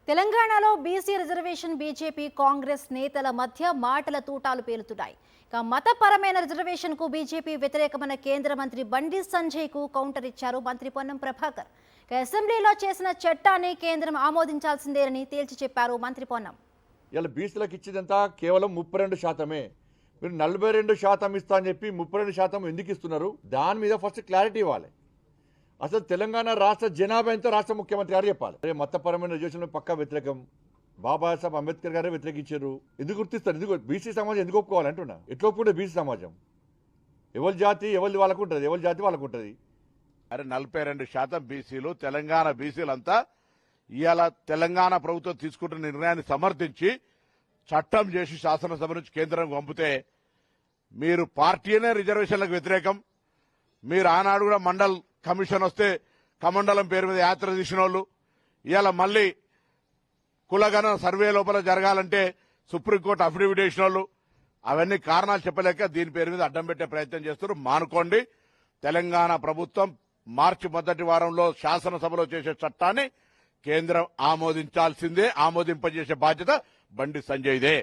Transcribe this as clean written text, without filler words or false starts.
తెలంగాణలో BC reservation BJP Congress నేతల మధ్య మాటల తూటాలు పేలుతున్నాయి. ఇక మతపరమైన రిజర్వేషన్ కు బీజేపీ వ్యతిరేకమైన కేంద్ర మంత్రి బండి సంజయ్ కు కౌంటర్ ఇచ్చారు మంత్రి పొన్నం ప్రభాకర్. అసెంబ్లీలో చేసిన చట్టాన్ని కేంద్రం ఆమోదించాల్సిందేనని తేల్చి చెప్పారు మంత్రి పొన్నం. ఇలా బీసీలకు ఇచ్చేదంతా కేవలం 32%. మీరు 42% ఇస్తా అని చెప్పి 32% ఎందుకు ఇస్తున్నారు? దాని మీద ఫస్ట్ క్లారిటీ ఇవ్వాలి. అసలు తెలంగాణ రాష్ట్ర జనాభా ఎంతో రాష్ట్ర ముఖ్యమంత్రి గారు చెప్పాలి. మతపరమైన రిజర్వేషన్ పక్కా వ్యతిరేకం. బాబాసాహెబ్ అంబేద్కర్ గారే వ్యతిరేకించారు. ఎందుకు గుర్తిస్తారు? ఎందుకు బీసీ సమాజం ఎందుకు ఒప్పుకోవాలంటున్నా? ఎట్లా ఒప్పుకుంటే బీసీ సమాజం? ఎవరి జాతి ఎవరి వాళ్ళకు ఉంటుంది, ఎవరి జాతి వాళ్ళకు ఉంటుంది. అరే 42% బీసీలు, తెలంగాణ బీసీలంతా ఇవాళ తెలంగాణ ప్రభుత్వం తీసుకుంటున్న నిర్ణయాన్ని సమర్థించి చట్టం చేసి శాసనసభ నుంచి కేంద్రం పంపితే మీరు పార్టీనే రిజర్వేషన్లకు వ్యతిరేకం. మీరు ఆనాడు కూడా మండల్ కమిషన్ వస్తే కమండలం పేరు మీద యాత్ర తీసిన వాళ్ళు ఇవాళ మళ్ళీ కులగణన సర్వే లోపల జరగాలంటే సుప్రీంకోర్టు అఫిడవిట్ వేసిన వాళ్ళు అవన్నీ కారణాలు చెప్పలేక దీని పేరు మీద అడ్డం పెట్టే ప్రయత్నం చేస్తున్నారు. మానుకోండి. తెలంగాణ ప్రభుత్వం మార్చి మొదటి వారంలో శాసనసభలో చేసే చట్టాన్ని కేంద్రం ఆమోదించాల్సిందే. ఆమోదింపజేసే బాధ్యత బండి సంజయ్దే.